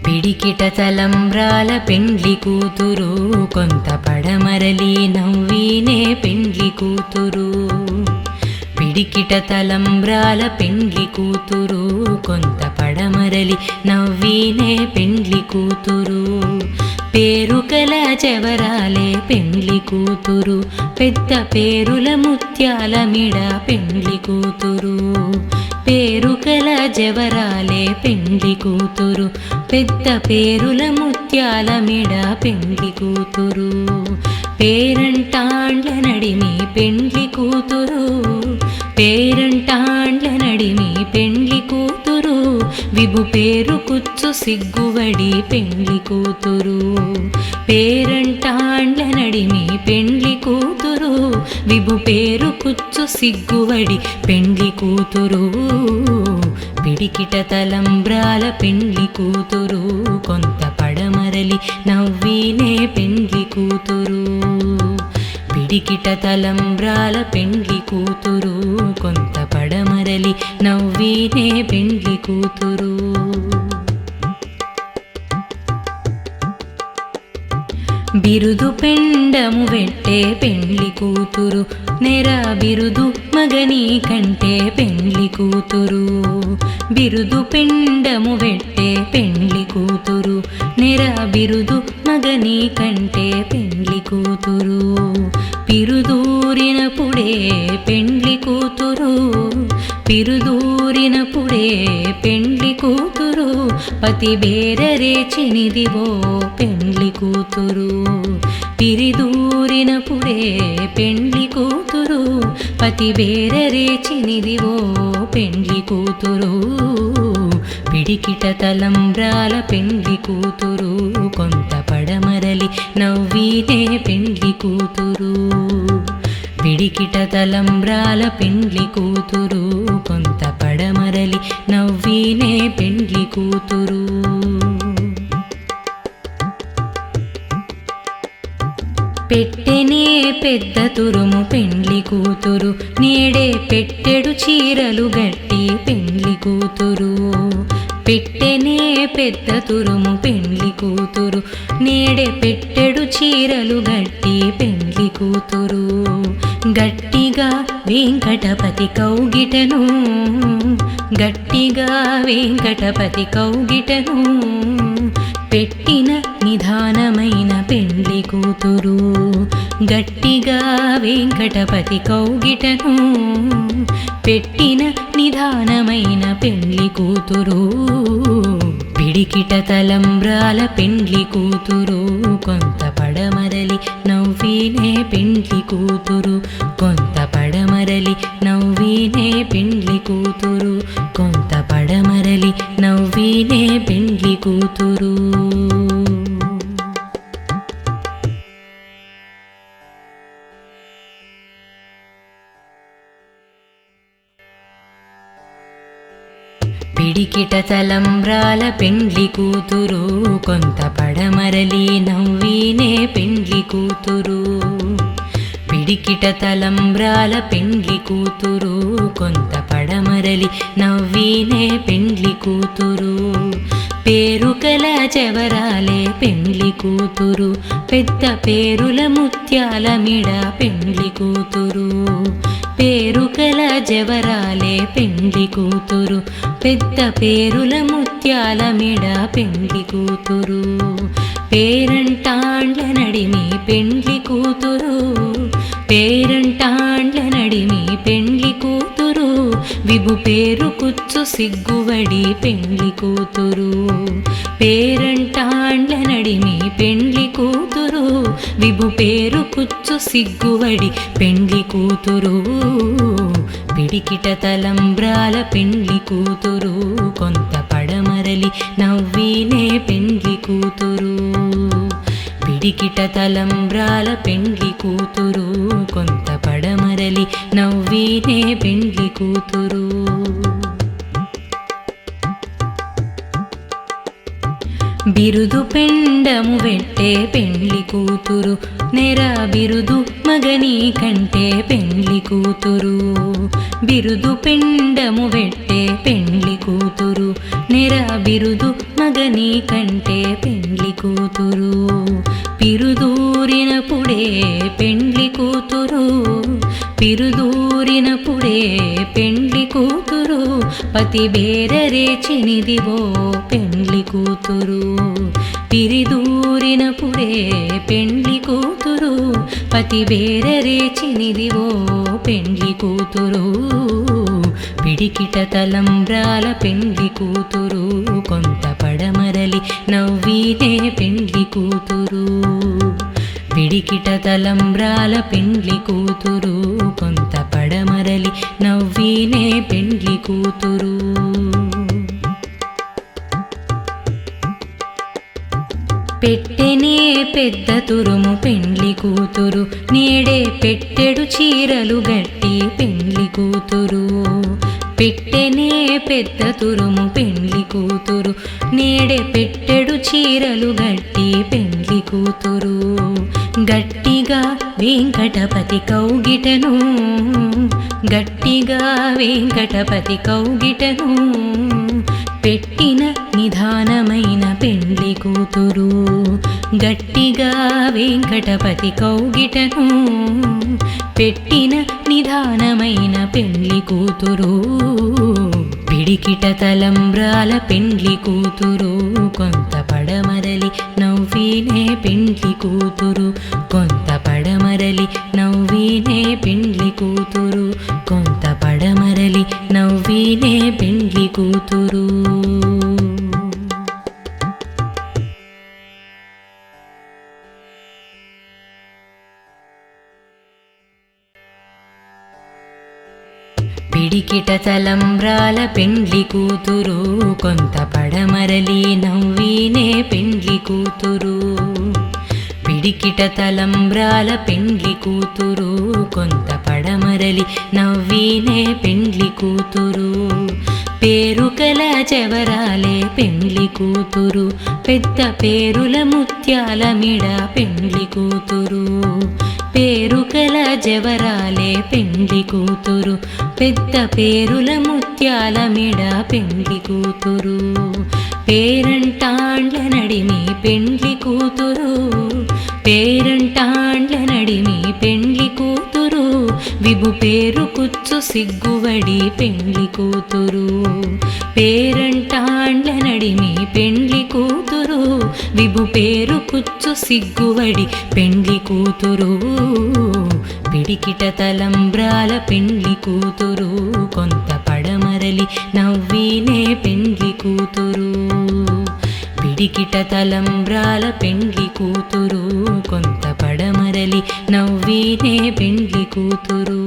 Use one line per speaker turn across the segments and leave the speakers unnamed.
పిడికిట తలంబ్రాల పెండ్లి కూతురు కొంత పడమరలి నవ్వినే పెండ్లి కూతురు. పిడికిట తలంబ్రాల పెండ్లి కూతురు కొంత పడమరలి నవ్వినే పెండ్లి కూతురు. పేరుకల చెవరాలే పెండ్లి కూతురు పెద్ద పేరుల ముత్యాల మిడ పెండ్లి కూతురు. పేరుకల జవరాలే పెండ్లి కూతురు పెద్ద పేరుల ముత్యాల మిడ పెండ్లి కూతురు. పేరంటాండ్ల నడిమి పెండ్లి కూతురు పేరంటాండ్ల నడిమి పెండ్లి కూతురు. విభు పేరు కుచ్చు సిగ్గువడి పెండ్లి కూతురు. పేరంటాండ్ల నడిమి పెండ్లి కూతురు విభు పేరు కుచ్చు సిగ్గువడి పెండ్లి కూతురు. పిడికిట తలంబ్రాల పెండ్లి కూతురు కొంత పడమరలి నవ్వినే పెండ్లి కూతురు. పిడికిట తలంబ్రాల పెండ్లి కూతురు కొంత పడమరలి నవ్వినే పెండ్లి కూతురు. బిరుదు పెండము వెట్టే పెండ్లి కూతురు నెర బిరుదు మగని కంటే పెండ్లి కూతురు. బిరుదు పెండము వెట్టే పెండ్లి కూతురు నెర బిరుదు మగని కంటే పెండ్లి కూతురు. పిరుదూరినప్పుడే పెండ్లి కూతురు పిరుదూరినప్పుడే పెండ్లి కూతురు. పతి బేరరేచినిదివో పెండ్లి కూతురు. పిరిదూరినప్పుడే పెండ్లి కూతురు పతి బేరరేచినిదివో పెండ్లి కూతురు. పిడికిట తలంబ్రాల పెండ్లి కూతురు కొంత పడమరలి నవ్వినే పెండ్లి కూతురు. పిడికిట తలంబ్రాల పెండ్లి కూతురు కొంత పడమరలి నవ్వినే పెండ్లి కూతురు. పెట్టెనే పెద్ద తురుము పెండ్లి కూతురు నేడే పెట్టెడు చీరలు గట్టి పెండ్లి కూతురు. పెట్టెనే పెద్ద తురుము పెండ్లి కూతురు నేడే పెట్టెడు చీరలు గట్టి పెండ్లి కూతురు. గట్టిగా వెంకటపతి కౌగిటను గట్టిగా వెంకటపతి కౌగిటను పెట్టిన నిదానమైన పెండ్లి కూతురు. గట్టిగా వెంకటపతి కౌగిటను పెట్టిన నిదానమైన పెండ్లి కూతురు. పిడికిట తలంబ్రాల పెండ్లి కూతురు కొంత పడమరలి నవ్వినే పెండ్లి కూతురు. కొంత పడమరలి నవ్వినే పెండ్లి కూతురు. కొంత పడమరలి నవ్వినే పెండ్లి కూతురు. పిడికిట తలంబ్రాల పెండ్లి కూతురు కొంత పడమరలి నవ్వినే పెండ్లి కూతురు. పిడికిట తలంబ్రాల పెండ్లి కూతురు కొంత పడమరలి నవ్వినే పెండ్లి కూతురు. పేరుకల చెవరాలే పెండ్లి కూతురు పెద్ద పేరుల ముత్యాల మిడ పెండ్లి కూతురు. పేరుకల జవరాలే పెండ్లి కూతురు పెద్ద పేరుల ముత్యాల మిడ పెండ్లి కూతురు. పేరంటాండ్ల నడిమి పెండ్లి కూతురు పేరంటాండ్ల నడిమి పెండ్లి కూతురు. విభు పేరు కుచ్చు సిగ్గువడి పెండ్లి కూతురు. పేరంటాండ్ల నడిమి పెండ్లి కూతురు విభు పేరు కుచ్చు సిగ్గువడి పెండ్లి కూతురు. పిడికిట తలంబ్రాల పెండ్లి కూతురు కొంత పడమరలి నవ్వినే పెండ్లి కూతురు. పిడికిట తలంబ్రాల పెండ్లి కూతురు కొంత పడమరలి నవ్వినే పెండ్లి కూతురు. బిరుదు పెండము వెట్టే పెండ్లి కూతురు నెర బిరుదు మగని కంటే పెండ్లి కూతురు బిరుదు పిండము వెట్టే పెండ్లి కూతురు నెర బిరుదు మగని కంటే పెండ్లి కూతురు పిరుదూరినప్పుడే పెండ్లి కూతురు పిరుదూరినప్పుడే పెండ్లి కూతురు పతి బేరరేచినిదివో పెండ్లి కూతురు పిరిదూరినప్పుడే పెండ్లి కూతురు పతి బేరరేచినిదివో పెండ్లి కూతురు పిడికిట తలంబ్రాల పెండ్లి కూతురు కొంత పడమరలి నవ్వినే పెండ్లి కూతురు పిడికిట తలంబ్రాల పెండ్లి కూతురు కొంత పడమరలి నవ్వినే పెండ్లి కూతురు పెట్టెనే పెద్ద తురుము పెండ్లి కూతురు నేడే పెట్టెడు చీరలు గట్టి పెండ్లి కూతురు పెట్టెనే పెద్ద తురుము పెండ్లి కూతురు నేడే పెట్టెడు చీరలు గట్టి పెండ్లి కూతురు గట్టిగా వెంకటపతి కౌగిటను గట్టిగా వెంకటపతి కౌగిటను పెట్టిన నిదానమైన పెండ్లి కూతురు గట్టిగా వెంకటపతి కౌగిటను పెట్టిన నిదానమైన పెండ్లి కూతురు పిడికిట తలంబ్రాల పెండ్లి కూతురు కొంత పడమరలి నవ్వినే పెండ్లి కూతురు కొంత పడమరలి నవ్వినే పెండ్లి కూతురు కొంత పడమరలి నవ్వినే పెండ్లి కూతురు పిడికిట తలంబ్రాల పెండ్లి కూతురు కొంత పడమరలి నవ్వినే పెండ్లి కూతురు పిడికిట తలంబ్రాల పెండ్లి కూతురు కొంత పడమరలి నవ్వినే పెండ్లి కూతురు పేరుకల చెవరాలే పెండ్లి కూతురు పెద్ద పేరుల ముత్యాల మిడ పెండ్లి కూతురు పేరుకల జవరాలే పెండ్లి కూతురు పెద్ద పేరుల ముత్యాల మిడ పెండ్లి కూతురు పేరంటాండ్ల నడిమి పెండ్లి కూతురు పేరంటాండ్ల నడిమి పెండ్లి కూతురు విభు పేరు కుచ్చు సిగ్గువడి పెండ్లి కూతురు పేరంటాండ్ల నడిమి పెండ్లి కూతురు విభు పేరు కుచ్చు సిగ్గువడి పెండ్లి కూతురు పిడికిట తలంబ్రాల పెండ్లి కూతురు కొంత పడమరలి నవ్వినే పెండ్లి కూతురు పిడికిట తలంబ్రాల పెండ్లి కూతురు కొంత పడమరలి నవ్వినే పెండ్లి కూతురు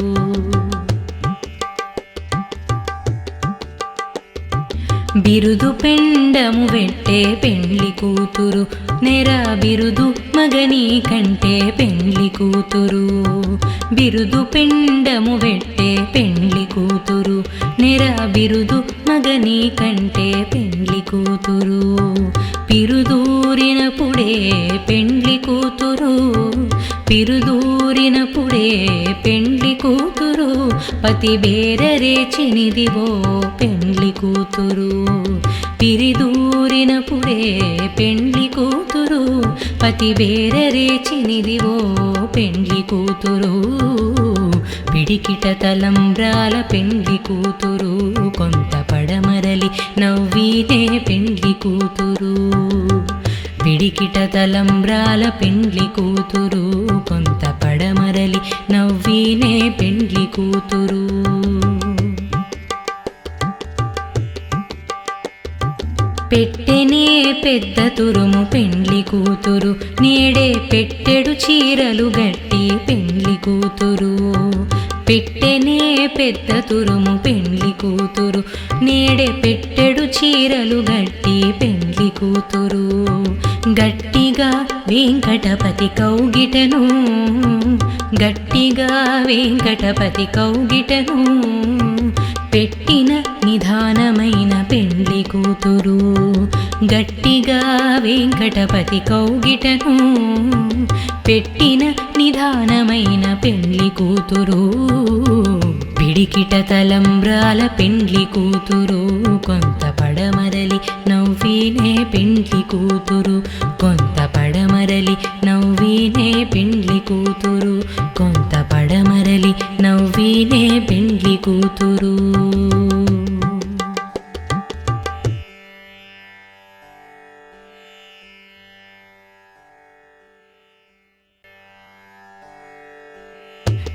బిరుదు పెండము వెట్టే పెండ్లి కూతురు నెర బిరుదు మగని కంటే పెండ్లి కూతురు బిరుదు పెండము వెట్టే పెండ్లి కూతురు నెర బిరుదు మగని కంటే పెండ్లి కూతురు పిరుదూరినప్పుడే పెండ్లి కూతురు పిరుదూరినప్పుడే పెండ్లి కూతురు పతి బేరరేచినిదివో పెండ్లి కూతురు పిరిదూరినప్పుడే పెండ్లి కూతురు పతి బేరరేచినిదివో పెండ్లి కూతురు పిడికిట తలంబ్రాల పెండ్లి కూతురు కొంత పడమరలి నవ్వినే పెండ్లి కూతురు పిడికిట తలంబ్రాల పెండ్లి కూతురు కొంత పడమరలి నవ్వినే పెండ్లి కూతురు పెట్టెనే పెద్ద తురుము పెండ్లి కూతురు నేడే పెట్టెడు చీరలు గట్టి పెండ్లి కూతురు పెట్టెనే పెద్ద తురుము పెండ్లి కూతురు నేడే పెట్టెడు చీరలు గట్టి పెండ్లి కూతురు గట్టిగా వెంకటపతి కౌగిటను గట్టిగా వెంకటపతి కౌగిటను పెట్టిన నిదానమైన పెండ్లి కూతురు గట్టిగా వెంకటపతి కౌగిటను పెట్టిన నిదానమైన పెండ్లి కూతురు పిడికిట తలంబ్రాల పెండ్లి కూతురు కొంత పడమరలి నవ్వినే పెండ్లి కూతురు కొంత పడమరలి నవ్వినే పెండ్లి కూతురు కొంత పడమరలి నవ్వినే పెండ్లి కూతురు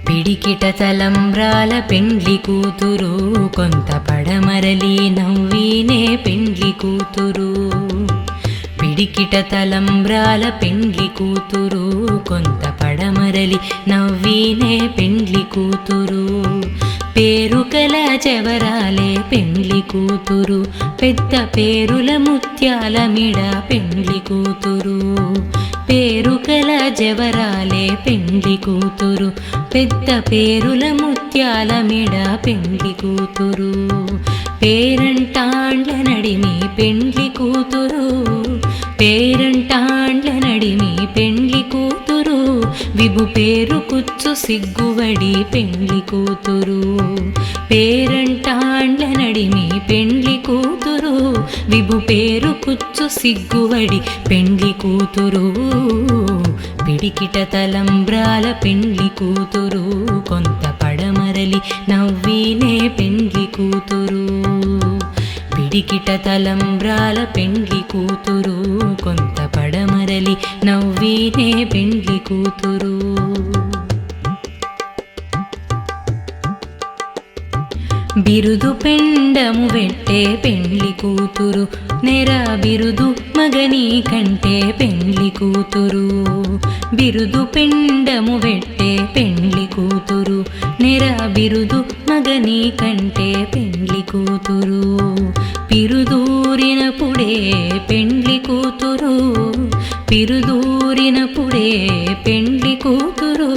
పిడికిట తలంబ్రాల పెండ్లి కూతురు కొంత పడమరలి నవ్వినే పెండ్లి కూతురు పిడికిట తలంబ్రాల పెండ్లి కూతురు కొంత పడమరలి నవ్వినే పెండ్లి కూతురు పేరుకల చెవరాలే పెండ్లి కూతురు పెద్ద పేరుల ముత్యాల మిడ పెండ్లి కూతురు పేరుకల జవరాలే పెండ్లి కూతురు పెద్ద పేరుల ముత్యాల మిడ పెండ్లి కూతురు పేరంటాండ్ల నడిమి పెండ్లి కూతురు పేరంటాండ్ల నడిమి పెండ్లి కూతురు విభు పేరు కుచ్చు సిగ్గువడి పెండ్లి కూతురు పేరంటాండ్ల నడిమి పెండ్లి కూతురు విభు పేరు కుచ్చు సిగ్గువడి పెండ్లి కూతురు పిడికిట తలంబ్రాల పెండ్లి కూతురు కొంత పడమరలి నవ్వినే పెండ్లి కూతురు పిడికిట తలంబ్రాల పెండ్లి కూతురు కొంత పడమరలి నవ్వినే పెండ్లి కూతురు బిరుదు పెండము వెట్టే పెండ్లి కూతురు నెర బిరుదు మగని కంటే పెండ్లి కూతురు బిరుదు పెండము వెట్టే పెండ్లి కూతురు నెర బిరుదు మగని కంటే పెండ్లి కూతురు పిరుదూరినప్పుడే పెండ్లి కూతురు పిరుదూరినప్పుడే పెండ్లి కూతురు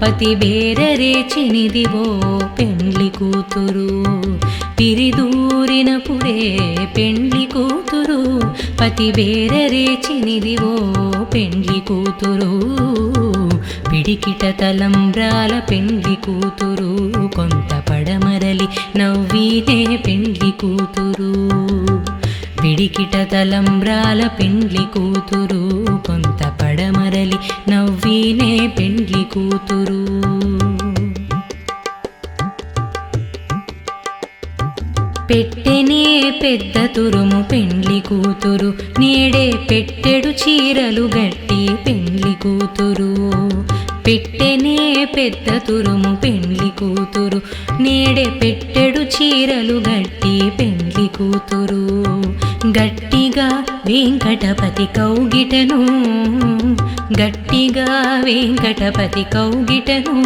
పతి బేరరేచినిదివో పెండ్లి కూతురు పిరిదూరినప్పుడే పెండ్లి కూతురు పతి బేరరేచినిదివో పెండ్లి కూతురు పిడికిట తలంబ్రాల పెండ్లి కూతురు కొంత పడమరలి నవ్వినే పెండ్లి కూతురు పిడికిట తలంబ్రాల పెండ్లి కూతురు కొంత పడమరలి నవ్వినే పెండ్లి కూతురు పెట్టెనే పెద్ద తురుము పెండ్లి కూతురు నేడే పెట్టెడు చీరలు గట్టి పెండ్లి కూతురు పెట్టెనే పెద్ద తురుము పెండ్లి కూతురు నేడే పెట్టెడు చీరలు గట్టి పెండ్లి కూతురు గట్టిగా వెంకటపతి కౌగిటను గట్టిగా వెంకటపతి కౌగిటను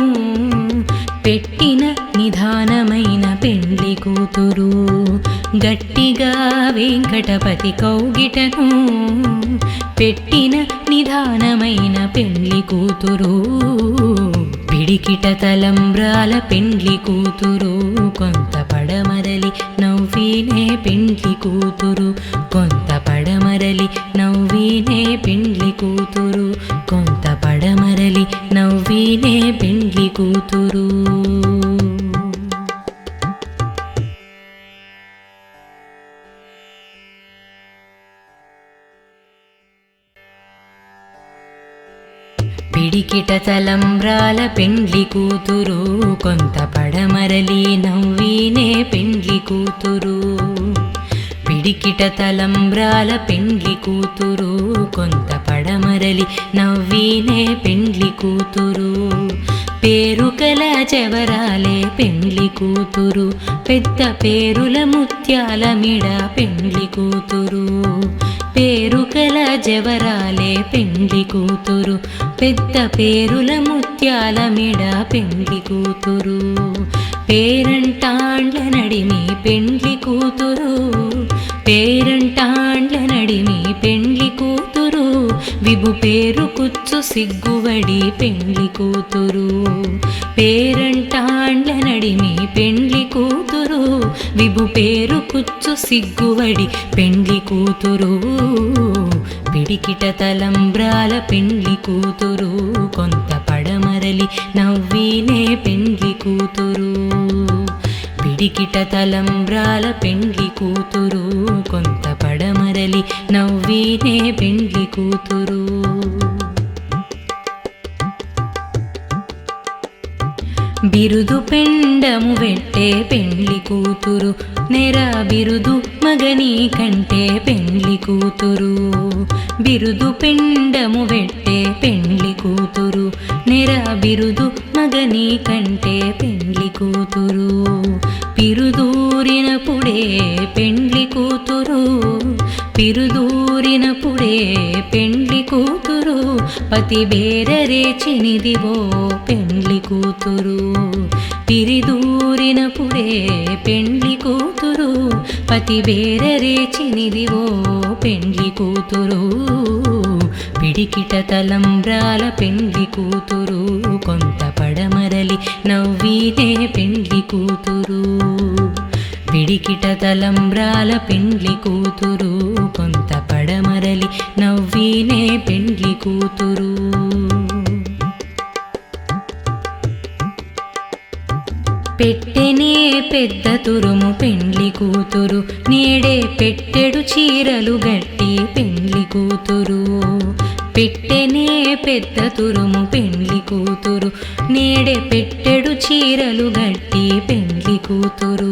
పెట్టిన నిదానమైన పెండ్లి కూతురు గట్టిగా వెంకటపతి కౌగిటను పెట్టిన నిదానమైన పెండ్లి కూతురు పిడికిట తలంబ్రాల పెండ్లి కూతురు కొంత పడమరలి నవ్వినే పెండ్లి కూతురు కొంత పడమరలి నవ్వినే పెండ్లి కూతురు కొంత పడమరలి నవ్వినే పెండ్లి కూతురు పిడికిట తలంబ్రాల పెండ్లి కూతురు కొంత పడమరలి నవ్వినే పెండ్లి కూతురు పిడికిట తలంబ్రాల పెండ్లి కూతురు కొంత పడమరలి నవ్వినే పెండ్లి కూతురు పేరుకల చెవరాలే పెండ్లి కూతురు పెద్ద పేరుల ముత్యాల మిడ పెండ్లి కూతురు పేరుకల జవరాలే పెండ్లి కూతురు పెద్ద పేరుల ముత్యాల మిడ పెండ్లి కూతురు పేరంటాండ్ల నడిమి పెండ్లి కూతురు పేరంటాండ్ల నడిమి పెండ్లి కూతురు విభు పేరు కుచ్చు సిగ్గువడి పెండ్లి కూతురు పేరంటాండ్ల నడిమి పెండ్లి కూతురు విభు పేరు కుచ్చు సిగ్గువడి పెండ్లి కూతురు పిడికిట తలంబ్రాల పెండ్లి కూతురు కొంత పడమరలి నవ్వినే పెండ్లి కూతురు పిడికిట తలంబ్రాల పెండ్లి కూతురు కొంత పడమరలి నవ్వినే పెండ్లి కూతురు బిరుదు పెండము వెట్టే పెండ్లి కూతురు నెర బిరుదు మగని కంటే పెండ్లి కూతురు బిరుదు పెండము వెట్టే పెండ్లి కూతురు నెర బిరుదు మగని కంటే పెండ్లి కూతురు పిరుదూరినప్పుడే పెండ్లి కూతురు పిరుదూరినప్పుడే పెండ్లి కూతురు పతి బేరరేచినిదివో పెండ్లి కూతురు పిరిదూరినప్పుడే పెండ్లి కూతురు పతి బేరరేచినిదివో పెండ్లి కూతురు పిడికిట తలంబ్రాల పెండ్లి కూతురు కొంత పడమరలి నవ్వినే పెండ్లి కూతురు పిడికిట తలంబ్రాల పెండ్లి కూతురు కొంత పడమరలి నవ్వినే పెండ్లి కూతురు పెట్టెనే పెద్ద తురుము పెండ్లి కూతురు నేడే పెట్టెడు చీరలు గట్టి పెండ్లి కూతురు పెట్టెనే పెద్ద తురుము పెండ్లి కూతురు నేడే పెట్టెడు చీరలు గట్టి పెండ్లి కూతురు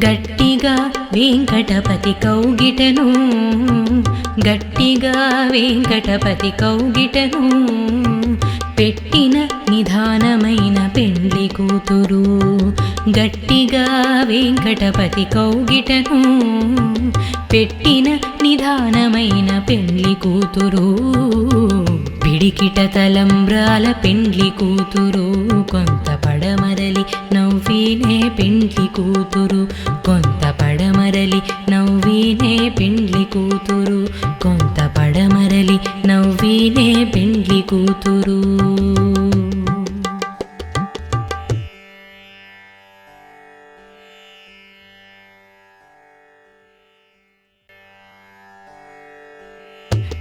గట్టిగా వెంకటపతి కౌగిటను గట్టిగా వెంకటపతి కౌగిటను పెట్టిన నిదానమైన పెండ్లి కూతురు గట్టిగా వెంకటపతి కౌగిటను పెట్టిన నిదానమైన పెండ్లి కూతురు పిడికిట తలంబ్రాల పెండ్లి కూతురు కొంత పడమరలి నవ్వినే పెండ్లి కూతురు కొంత పడమరలి నవ్వినే పెండ్లి కూతురు కొంత పడమరలి నవ్వినే పెండ్లి కూతురు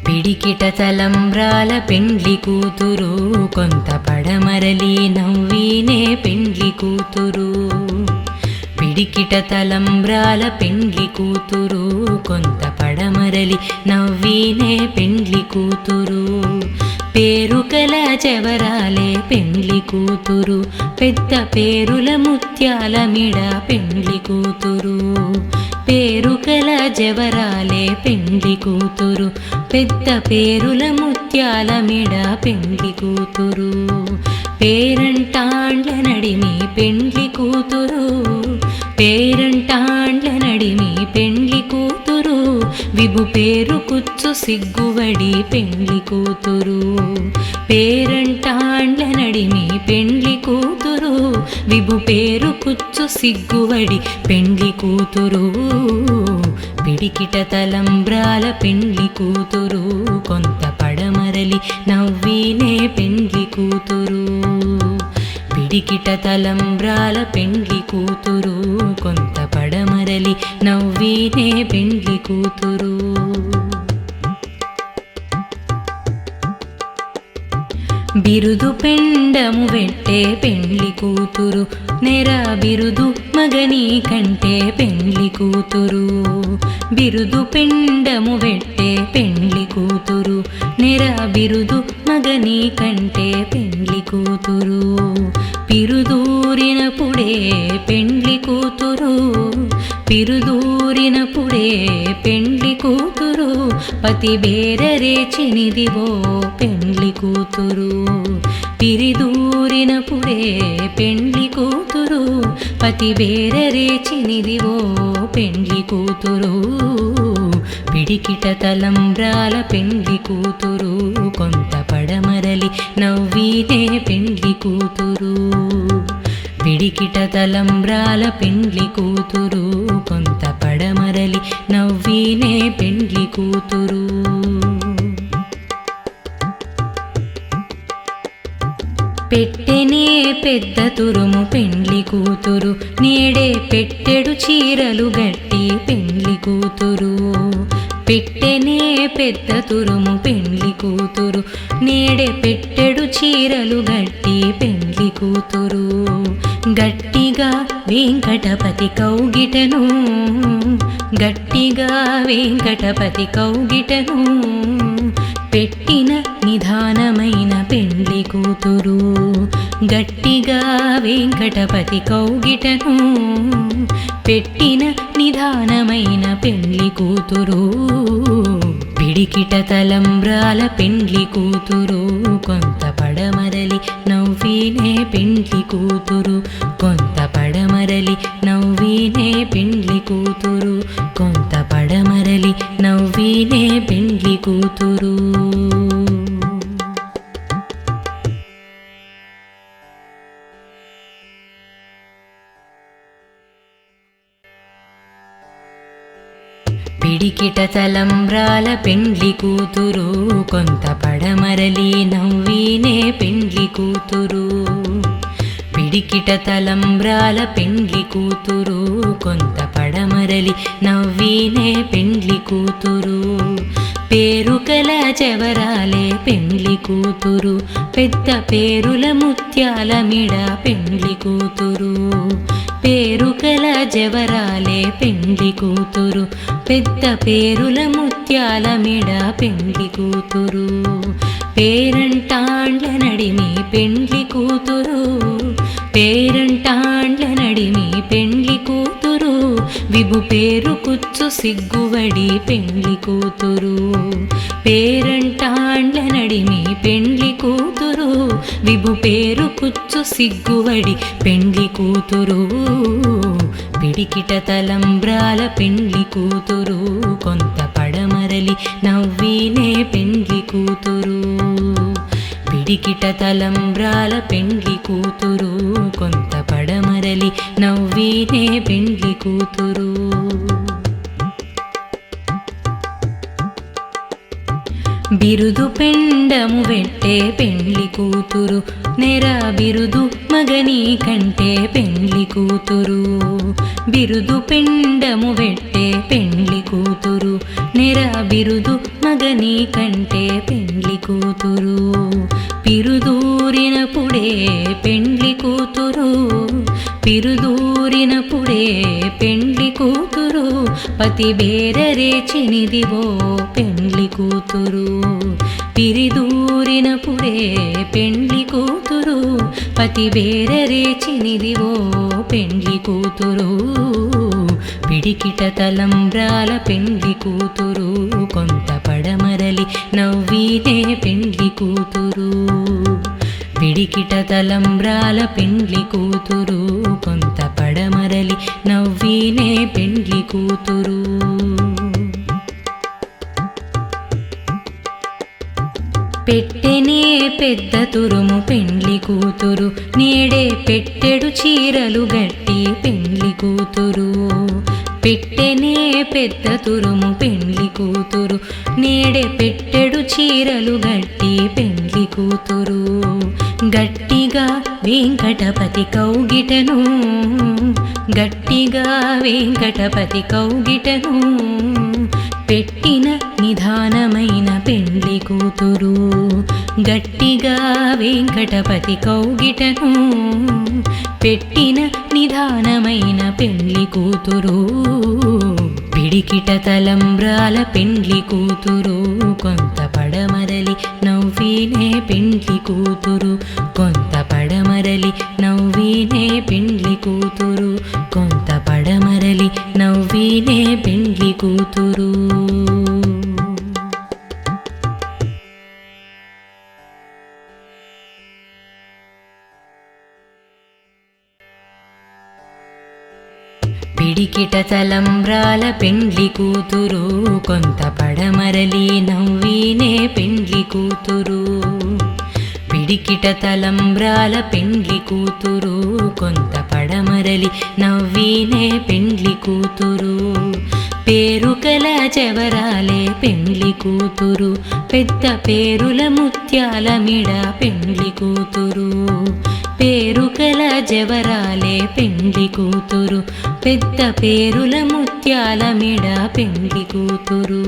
పిడికిట తలంబ్రాల పెండ్లి కూతురు కొంత పడమరలి నవ్వినే పెండ్లి కూతురు పిడికిట తలంబ్రాల పెండ్లి కూతురు కొంత పడమరలి నవ్వినే పెండ్లి కూతురు పేరుకల చెవరాలే పెండ్లి కూతురు పెద్ద పేరుల ముత్యాల మిడ పెండ్లి కూతురు పేరుకల జవరాలే పెండ్లి కూతురు పెద్ద పేరుల ముత్యాల మిడ పెండ్లి కూతురు పేరంటాండ్ల నడిమి పెండ్లి కూతురు పేరంటాండ్ల నడిమి పెండ్లి కూతురు విభు పేరు కుచ్చు సిగ్గువడి పెండ్లి కూతురు పేరంటాండ్ల నడిమి పెండ్లి కూతురు విభు పేరు కుచ్చు సిగ్గువడి పెండ్లి కూతురు పిడికిట తలంబ్రాల పెండ్లి కూతురు కొంత పడమరలి నవ్వినే పెండ్లి కూతురు పిడికిట తలంబ్రాల పెండ్లి కూతురు కొంత పడమరలి నవ్వినే పెండ్లి కూతురు బిరుదు పెండము వెట్టే పెండ్లి కూతురు నెర బిరుదు మగని కంటే పెండ్లి కూతురు బిరుదు పెండము వెట్టే పెండ్లి కూతురు నెర బిరుదు మగని కంటే పెండ్లి కూతురు పిరుదూరినప్పుడే పెండ్లి కూతురు పిరుదూరినప్పుడే పెండ్లి కూతురు పతి బేరరేచినిదివో పెండ్లి కూతురు పిరిదూరినప్పుడే పెండ్లి కూతురు పతి బేరరేచినిదివో పెండ్లి కూతురు పిడికిట తలంబ్రాల పెండ్లి కూతురు కొంత పడమరలి నవ్వినే పెండ్లి కూతురు పిడికిట తలంబ్రాల పెండ్లి కూతురు కొంత పడమరలి నవ్వినే పెండ్లి కూతురు పెట్టెనే పెద్ద తురుము పెండ్లి కూతురు నేడే పెట్టెడు చీరలు గట్టి పెండ్లి కూతురు పెట్టెనే పెద్ద తురుము పెండ్లి కూతురు నేడే పెట్టెడు చీరలు గట్టి పెండ్లి కూతురు గట్టిగా వెంకటపతి కౌగిటను గట్టిగా వెంకటపతి కౌగిటను పెట్టిన నిధానమైన పెండ్లి కూతురు గట్టిగా వెంకటపతి కౌగిటను పెట్టిన నిధానమైన పెండ్లి కూతురు పిడికిట తలంబ్రాల పెండ్లి కూతురు కొంత పడమరలి నవ్వినే పెండ్లి కూతురు కొంత పడమరలి నవ్వినే పెండ్లి కూతురు కొంత పడమరలి నవ్వినే పెండ్లి కూతురు పిడికిట తలంబ్రాల పెండ్లి కూతురు కొంత పడమరలి నవ్వినే పెండ్లి కూతురు పిడికిట తలంబ్రాల పెండ్లి కూతురు కొంత పడమరలి నవ్వినే పెండ్లి కూతురు పేరుకల జవరాలే పెండ్లి కూతురు పెద్ద పేరుల ముత్యాల మిడ పెండ్లి కూతురు పేరుకల జవరాలే పెండ్లి కూతురు పెద్ద పేరుల ముత్యాల మిడ పెండ్లి కూతురు పేరంటాండ్ల నడిమి పెండ్లి కూతురు పేరంటాండ్ల నడిమి పెండ్లి కూతురు విభు పేరు కుచ్చు సిగ్గువడి పెండ్లి కూతురు పేరంటాండ్ల నడిమి పెండ్లి కూతురు విభు పేరు కుచ్చు సిగ్గువడి పెండ్లి కూతురు పిడికిట తలంబ్రాల పెండ్లి కూతురు కొంత పడమరలి నవ్వినే పెండ్లి కూతురు పిడికిట తలంబ్రాల పెండ్లి కూతురు కొంత పడమరలి నవ్వినే పెండ్లి కూతురు బిరుదు పెండము వెట్టే పెండ్లి కూతురు నెర బిరుదు మగని కంటే పెండ్లి కూతురు బిరుదు పెండము వెట్టే పెండ్లి కూతురు నెర బిరుదు మగని కంటే పెండ్లి కూతురు పిరుదూరినప్పుడే పెండ్లి కూతురు పిరుదూరినప్పుడే పెండ్లి కూతురు పతి బేరరేచినిదివో పెండ్లి కూతురు పిరిదూరినప్పుడే పెండ్లి కూతురు పతి బేరరేచినిదివో పెండ్లి కూతురు పిడికిట తలంబ్రాల పెండ్లి కూతురు కొంత పడమరలి నవ్వినే పెండ్లి కూతురు పిడికిట తలంబ్రాల పెండ్లి కూతురు కొంత పడమరలి నవ్వినే పెండ్లి కూతురు పెట్టెనే పెద్ద తురుము పెండ్లి కూతురు నేడే పెట్టెడు చీరలు గట్టి పెండ్లి కూతురు పెట్టెనే పెద్ద తురుము పెండ్లి కూతురు నేడే పెట్టెడు చీరలు గట్టి పెండ్లి కూతురు గట్టిగా వెంకటపతి కౌగిటను గట్టిగా వెంకటపతి కౌగిటను పెట్టిన నిధానమైన పెండ్లి కూతురు గట్టిగా వెంకటపతి కౌగిటను పెట్టిన నిధానమైన పెండ్లి కూతురు పిడికిట తలంబ్రాల పెండ్లి కూతురు కొంత పడమరలి నవ్వినే పెండ్లి కూతురు కొంత పడమరలి నవ్వినే పెండ్లి కూతురు కొంత పడమరలి నవ్వినే పెండ్లి కూతురు పిడికిట తలంబ్రాల పెండ్లి కూతురు కొంత పడమరలి నవ్వినే పెండ్లి కూతురు పిడికిట తలంబ్రాల పెండ్లి కూతురు కొంత పడమరలి నవ్వినే పెండ్లి కూతురు పేరుకల జవరాలే పెండ్లి కూతురు పెద్ద పేరుల ముత్యాల మిడ పెండ్లి కూతురు పేరుకల జవరాలే పెండ్లి కూతురు పెద్ద పేరుల ముత్యాల మెడ పెండ్లి కూతురు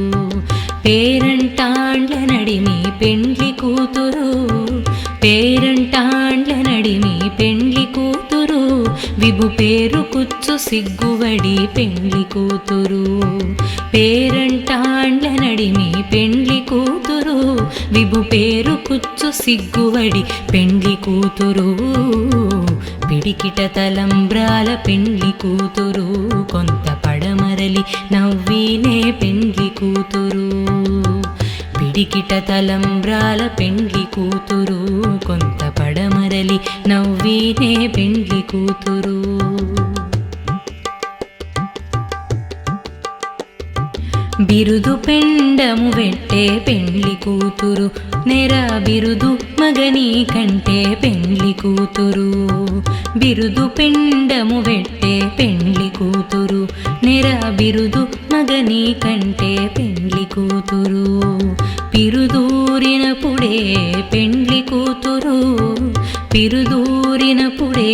పేరంటాండ్ల నడిమి పెండ్లి కూతురు పేరంటాండ్ల నడిమి పెండ్లి కూతురు విభు పేరు కుచ్చు సిగ్గువడి పెండ్లి కూతురు పేరంటాండ్ల నడిమి పెండ్లి కూతురు విభు పేరు కుచ్చు సిగ్గువడి పెండ్లి కూతురు పిడికిట తలంబ్రాల పెండ్లి కూతురు కొంత పడమరలి నవ్వినే పెండ్లి కూతురు పిడికిట తలంబ్రాల పెండ్లి కూతురు కొంత పడమరలి నవ్వినే పెండ్లి కూతురు బిరుదు పెండము వెట్టే పెండ్లి కూతురు నెర బిరుదు మగని కంటే పెండ్లి కూతురు బిరుదు పెండము వెట్టే పెండ్లి కూతురు నెర బిరుదు మగని కంటే పెండ్లి కూతురు పిరుదూరినప్పుడే పెండ్లి కూతురు పిరుదూరినప్పుడే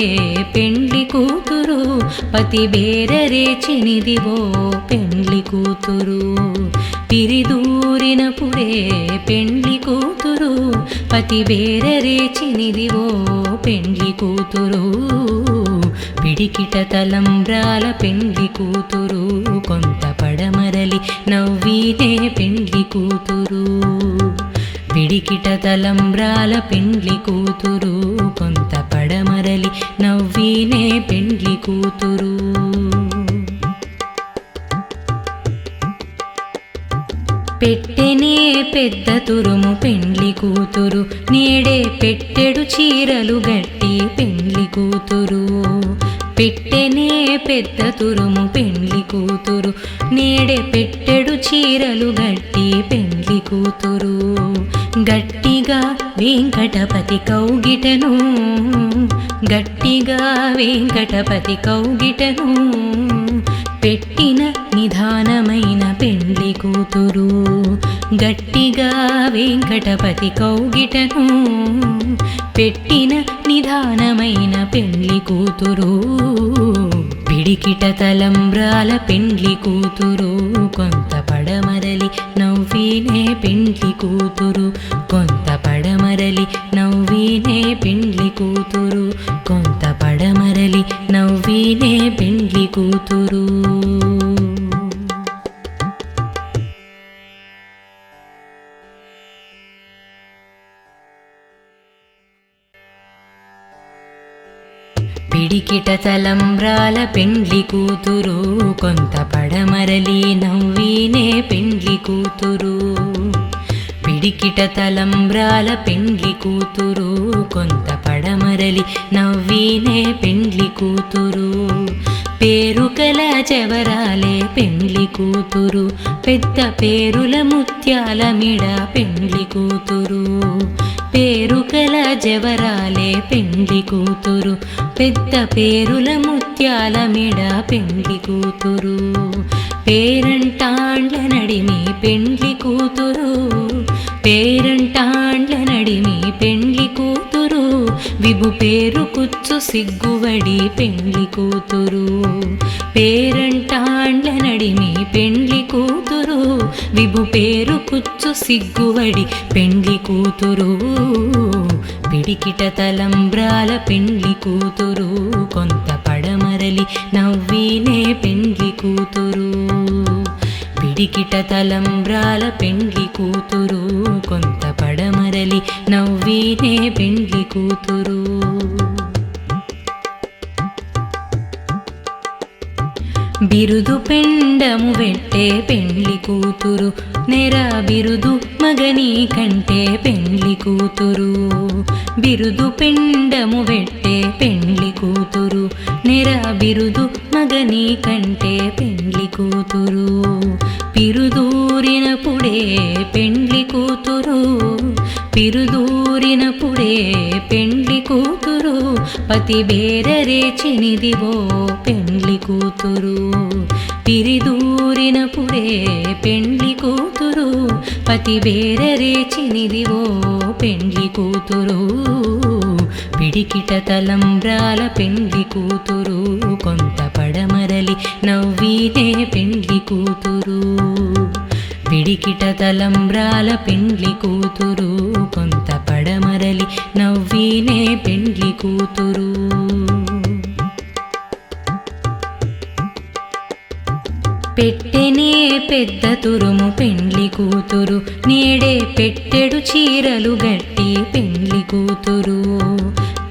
పెండ్లి కూతురు పతి బేరరేచినిదివో పెండ్లి కూతురు పిరిదూరినప్పుడే పెండ్లి కూతురు పతి బేరరేచినిదివో పెండ్లి కూతురు పిడికిట తలంబ్రాల పెండ్లి కూతురు కొంత పడమరలి నవ్వినే పెండ్లి కూతురు పిడికిట తలంబ్రాల పెండ్లి కూతురు కొంత పడమరలి నవ్వినే పెండ్లి కూతురు పెట్టెనే పెద్ద తురుము పెండ్లి కూతురు నేడే పెట్టెడు చీరలు గట్టి పెండ్లి కూతురు పెట్టెనే పెద్ద తురుము పెండ్లి కూతురు నేడే పెట్టెడు చీరలు గట్టి పెండ్లి కూతురు గట్టిగా వెంకటపతి కౌగిటను గట్టిగా వెంకటపతి కౌగిటను పెట్టిన నిదానమైన పెండ్లి కూతురు గట్టిగా వెంకటపతి కౌగిటను పెట్టిన నిదానమైన పెండ్లి కూతురు పిడికిట తలంబ్రాల పెండ్లి కూతురు కొంత పడమరలి నవ్వినే పెండ్లి కూతురు కొంత పడమరలి నవ్వినే పెండ్లి కూతురు కొంత పడమరలి నవ్వినే పెండ్లి కూతురు పిడికిట తలంబ్రాల పెండ్లి కూతురు కొంత పడమరలి నవ్వినే పెండ్లి కూతురు పిడికిట తలంబ్రాల పెండ్లి కూతురు కొంత పడమరలి నవ్వినే పెండ్లి కూతురు పేరుకల జవరాలే పెండ్లి కూతురు పెద్ద పేరుల ముత్యాల మిడ పెండ్లి కూతురు పేరుకల జవరాలే పెండ్లి కూతురు పెద్ద పేరుల ముత్యాల మిడ పెండ్లి కూతురు పేరంటాండ్ల నడిమి పెండ్లి కూతురు పేరంటాండ్ల నడిమి పెండ్లి కూతురు విభు పేరు కుచ్చు సిగ్గువడి పెండ్లి కూతురు పేరంటాండ్ల నడిమి పెండ్లి కూతురు విభు పేరు కుచ్చు సిగ్గువడి పెండ్లి కూతురు పిడికిట తలంబ్రాల పెండ్లి కూతురు కొంత పడమరలి నవ్వినే పెండ్లి కూతురు పిడికిట తలంబ్రాల పెండ్లి కూతురు కొంత పడమరలి నవ్వినే పెండ్లి కూతురు బిరుదు పెండము వెట్టే పెండ్లి కూతురు నెర బిరుదు మగని కంటే పెండ్లి కూతురు బిరుదు పెండము వెట్టే పెండ్లి కూతురు నెర బిరుదు మగని కంటే పెండ్లి కూతురు పిరుదూరినప్పుడే పెండ్లి కూతురు పిరుదూరినప్పుడే పెండ్లి కూతురు పతి బేరరేచినిదివో పెండ్లి కూతురు పిరిదూరినప్పుడే పెండ్లి కూతురు పతి బేరరేచినిదివో పెండ్లి కూతురు పిడికిట తలంబ్రాల పెండ్లి కూతురు కొంత పడమరలి నవ్వీనే పెండ్లి కూతురు పిడికిట తలంబ్రాల పెండ్లి కూతురు కొంత పడమరలి నవ్వీనే పెండ్లి కూతురు పెట్టెనే పెద్ద తురుము పెండ్లి కూతురు నేడే పెట్టెడు చీరలు గట్టి పెండ్లి కూతురు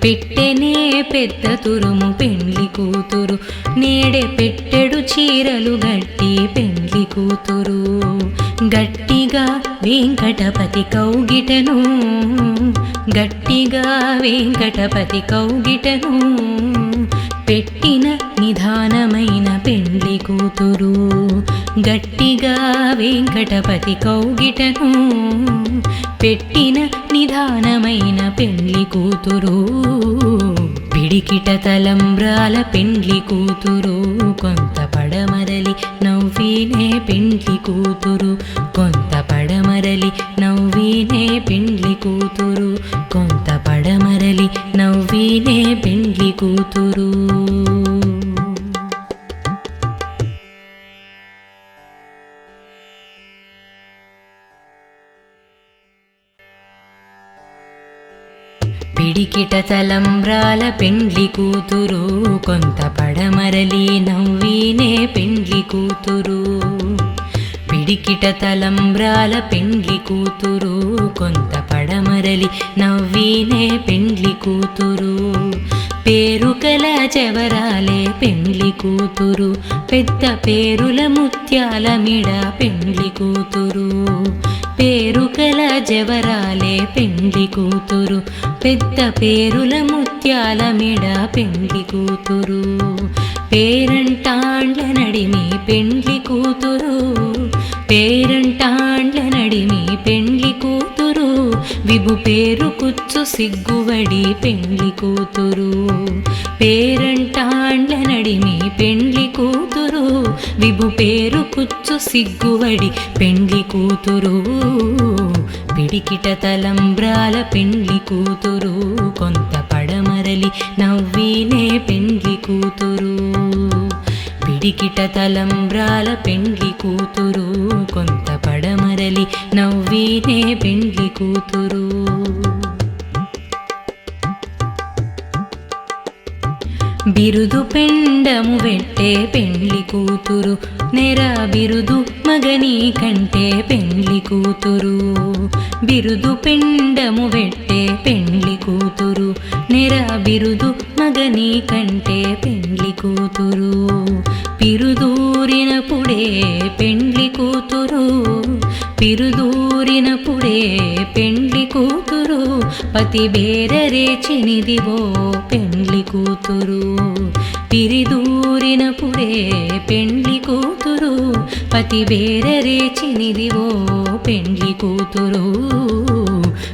పెట్టెనే పెద్ద తురుము పెండ్లి కూతురు నేడే పెట్టెడు చీరలు గట్టి పెండ్లి కూతురు గట్టిగా వెంకటపతి కౌగిటను గట్టిగా వెంకటపతి కౌగిటను పెట్టిన నిదానమైన పెండ్లి కూతురు గట్టిగా వెంకటపతి కౌగిటను పెట్టిన నిదానమైన పెండ్లి కూతురు పిడికిట తలంబ్రాల పెండ్లి కూతురు కొంత పడమరలి నవ్వీనే పెండ్లి కూతురు కొంత పడమరలి నవ్వీనే పెండ్లి కూతురు కొంత పడమరలి నవ్వీనే పెండ్లి కూతురు పిడికిట తలంబ్రాల పెండ్లి కూతురు కొంత పడమరలి నవ్వీనే పెండ్లి కూతురు పిడికిట తలంబ్రాల పెండ్లి కూతురు కొంత పడమరలి నవ్వీనే పెండ్లి కూతురు పేరుకల చెవరాలే పెండ్లి కూతురు పెద్ద పేరుల ముత్యాల మిడ పెండ్లి కూతురు పేరుకల జవరాలే పెండ్లి కూతురు పెద్ద పేరుల ముత్యాల మిడ పెండ్లి కూతురు పేరంటాండ్ల నడిమి పెండ్లి కూతురు పేరంటాండ్ల నడిమి పెండ్లి కూతురు విభు పేరు కుచ్చు సిగ్గువడి పెండ్లి కూతురు పేరంటాండ్ల నడిమి పెండ్లి కూతురు విభు పేరు కుచ్చు సిగ్గువడి పెండ్లి కూతురు పిడికిట తలంబ్రాల పెండ్లి కూతురు కొంత పడమరలి నవ్వీనే పెండ్లి కూతురు పిడికిట తలంబ్రాల పెండ్లి కూతురు కొంత పడమరలి నవ్వీనే పెండ్లి కూతురు బిరుదు పెండము వెట్టే పెండ్లి కూతురు నెర బిరుదు మగని కంటే పెండ్లి కూతురు బిరుదు పెండము వెట్టే పెండ్లి కూతురు నెర బిరుదు మగని కంటే పెండ్లి కూతురు పిరుదూరినప్పుడే పెండ్లి కూతురు పిరుదూరినప్పుడే పెండ్లి కూతురు పతి బేరరేచినిదివో పెండ్లి కూతురు పిరిదూరినప్పుడే పెండ్లి కూతురు పతి బేరరేచినిదివో పెండ్లి కూతురు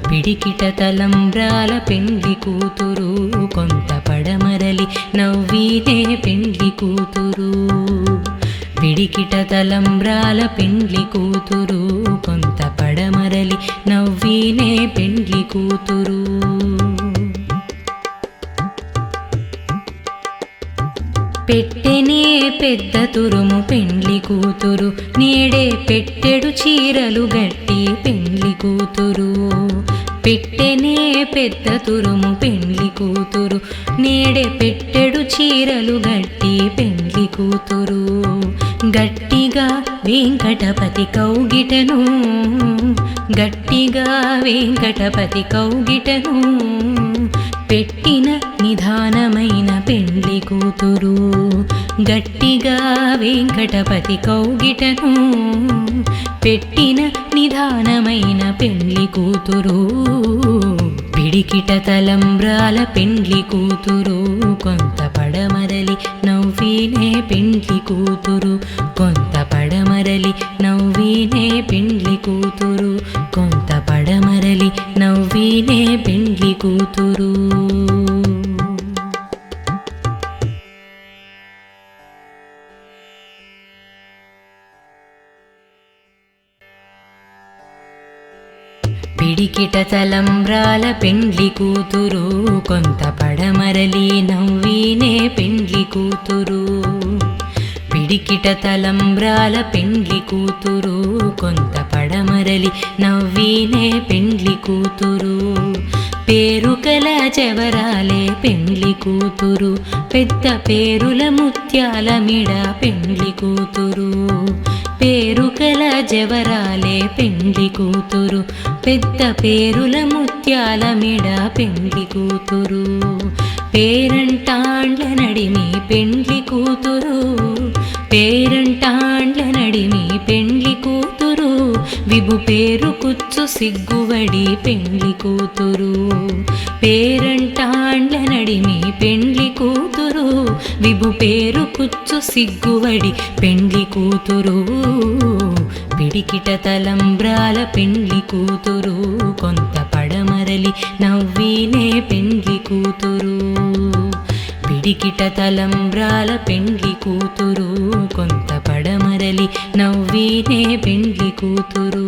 పిడికిట తలంబ్రాల పెండ్లి కూతురు కొంత పడమరలి నవ్వీనే పెండ్లి కూతురు పిడికిట తలంబ్రాల పెండ్లి కూతురు కొంత పడమరలి నవ్వీనే పెండ్లి కూతురు పెట్టెనే పెద్ద తురుము పెండ్లి కూతురు నేడే పెట్టెడు చీరలు గట్టి పెండ్లి కూతురు పెట్టెనే పెద్ద తురుము పెండ్లి కూతురు నేడే పెట్టెడు చీరలు గట్టి పెండ్లి కూతురు గట్టిగా వెంకటపతి కౌగిటను గట్టిగా వెంకటపతి కౌగిటను పెట్టిన నిదానమైన పెండ్లి కూతురు గట్టిగా వెంకటపతి కౌగిటను పెట్టిన నిదానమైన పెండ్లి కూతురు పిడికిట తలంబ్రాల పెండ్లి కూతురు కొంత పడమరలి నవ్వీనే పెండ్లి కూతురు కొంత పడమరలి నవ్వీనే పెండ్లి కూతురు కొంత పడమరలి నవ్వీనే పెండ్లి కూతురు పిడికిట తలంబ్రాల పెండ్లి కూతురు కొంత పడమరలి నవ్వినే పెండ్లి కూతురు పిడికిట తలంబ్రాల పెండ్లి కూతురు కొంత పడమరలి నవ్వినే పెండ్లి కూతురు పేరుకల చెవరాలే పెండ్లి కూతురు పెద్ద పేరుల ముత్యాల మిడ పెండ్లి కూతురు పేరుకల జవరాలే పెండ్లి కూతురు పెద్ద పేరుల ముత్యాల మిడ పెండ్లి కూతురు పేరంటాండ్ల నడిమి పెండ్లి కూతురు పేరంటాండ్ల నడిమి పెండ్లి కూతురు విభు పేరు కుచ్చు సిగ్గువడి పెండ్లి కూతురు పేరంటాండ్ల నడిమి పెండ్లి కూతురు విభు పేరు కుచ్చు సిగ్గువడి పెండ్లి కూతురు పిడికిట తలంబ్రాల పెండ్లి కూతురు కొంత పడమరలి నవ్వినే పెండ్లి కూతురు పిడికిట తలంబ్రాల పెండ్లి కూతురు కొంత పడమరలి నవ్వినే పెండ్లి కూతురు